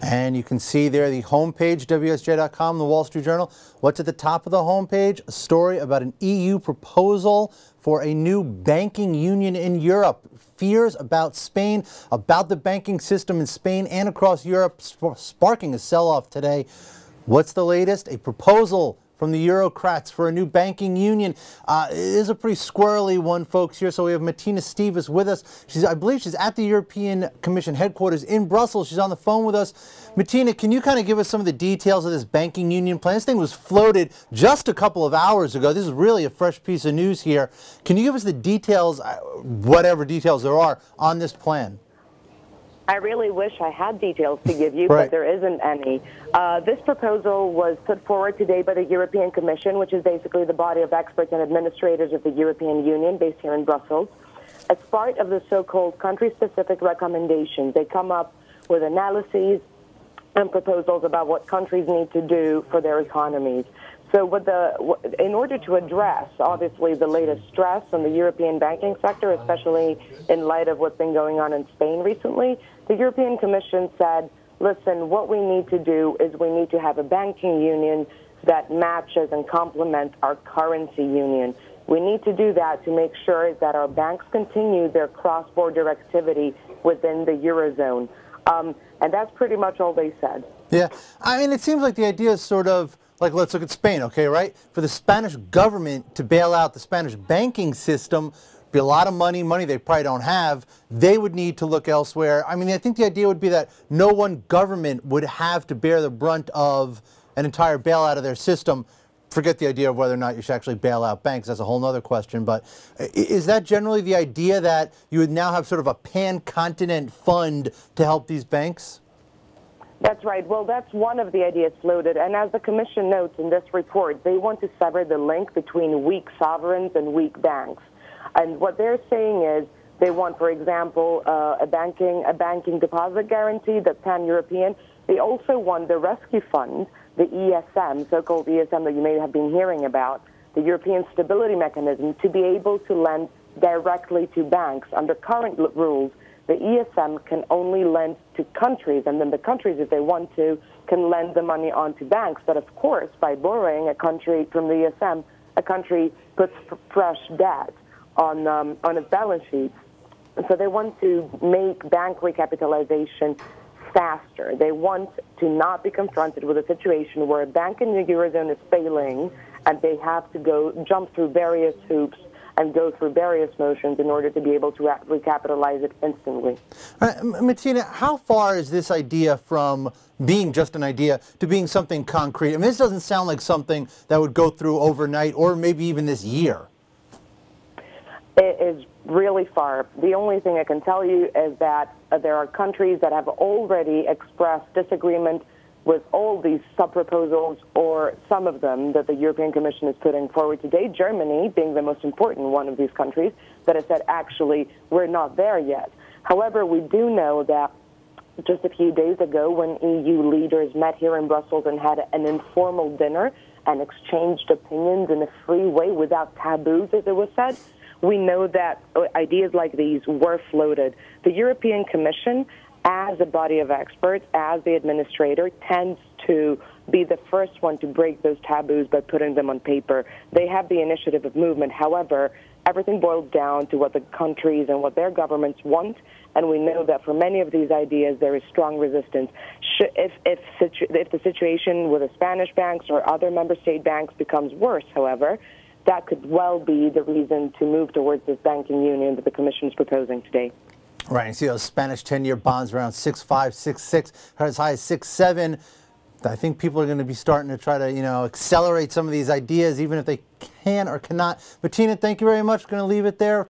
And you can see there the homepage, WSJ.com, the Wall Street Journal. What's at the top of the homepage? A story about an EU proposal for a new banking union in Europe. Fears about Spain, about the banking system in Spain and across Europe, sparking a sell-off today. What's the latest? A proposal from the Eurocrats for a new banking union. It is a pretty squirrely one, folks, here. So we have Matina Stevis with us. I believe she's at the European Commission headquarters in Brussels. She's on the phone with us. Matina, can you kind of give us some of the details of this banking union plan? This thing was floated just a couple of hours ago. This is really a fresh piece of news here. Can you give us the details, whatever details there are, on this plan? I really wish I had details to give you, but there isn't any. This proposal was put forward today by the European Commission, which is basically the body of experts and administrators of the European Union based here in Brussels. As part of the so-called country-specific recommendations, they come up with analyses and proposals about what countries need to do for their economies. So in order to address, obviously, the latest stress on the European banking sector, especially in light of what's been going on in Spain recently, the European Commission said, listen, what we need to do is we need to have a banking union that matches and complements our currency union. We need to do that to make sure that our banks continue their cross-border activity within the Eurozone. And that's pretty much all they said. Yeah, I mean, it seems like the idea is sort of, like, let's look at Spain, okay, right? For the Spanish government to bail out the Spanish banking system, be a lot of money they probably don't have. They would need to look elsewhere. I mean, I think the idea would be that no one government would have to bear the brunt of an entire bailout of their system. Forget the idea of whether or not you should actually bail out banks. That's a whole other question. But is that generally the idea, that you would now have sort of a pan-continent fund to help these banks? That's right. Well, that's one of the ideas floated. And as the Commission notes in this report, they want to sever the link between weak sovereigns and weak banks. And what they're saying is they want, for example, a banking deposit guarantee that's pan-European. They also want the rescue fund, the ESM, so-called ESM that you may have been hearing about, the European Stability Mechanism, to be able to lend directly to banks. Under current rules, the ESM can only lend to countries, and then the countries, if they want to, can lend the money on to banks. But of course, by borrowing a country from the ESM, a country puts fresh debt on its balance sheet. And so they want to make bank recapitalization faster. They want to not be confronted with a situation where a bank in the Eurozone is failing and they have to jump through various hoops and go through various motions in order to be able to recapitalize it instantly. Matina, how far is this idea from being just an idea to being something concrete? I mean, this doesn't sound like something that would go through overnight or maybe even this year. It is really far. The only thing I can tell you is that there are countries that have already expressed disagreement with all these sub-proposals, or some of them, that the European Commission is putting forward today, Germany being the most important one of these countries, that has said, actually, we're not there yet. However, we do know that just a few days ago, when EU leaders met here in Brussels and had an informal dinner and exchanged opinions in a free way without taboos, as it was said, we know that ideas like these were floated. The European Commission, as a body of experts, as the administrator, tends to be the first one to break those taboos by putting them on paper. They have the initiative of movement. However, everything boils down to what the countries and what their governments want, and we know that for many of these ideas there is strong resistance. If the situation with the Spanish banks or other member state banks becomes worse, however, that could well be the reason to move towards this banking union that the Commission is proposing today. Right, you see those Spanish 10-year bonds around 6.5, 6.6, as high as 6.7. I think people are going to be starting to try to, accelerate some of these ideas, even if they can or cannot. Matina, thank you very much. We're going to leave it there.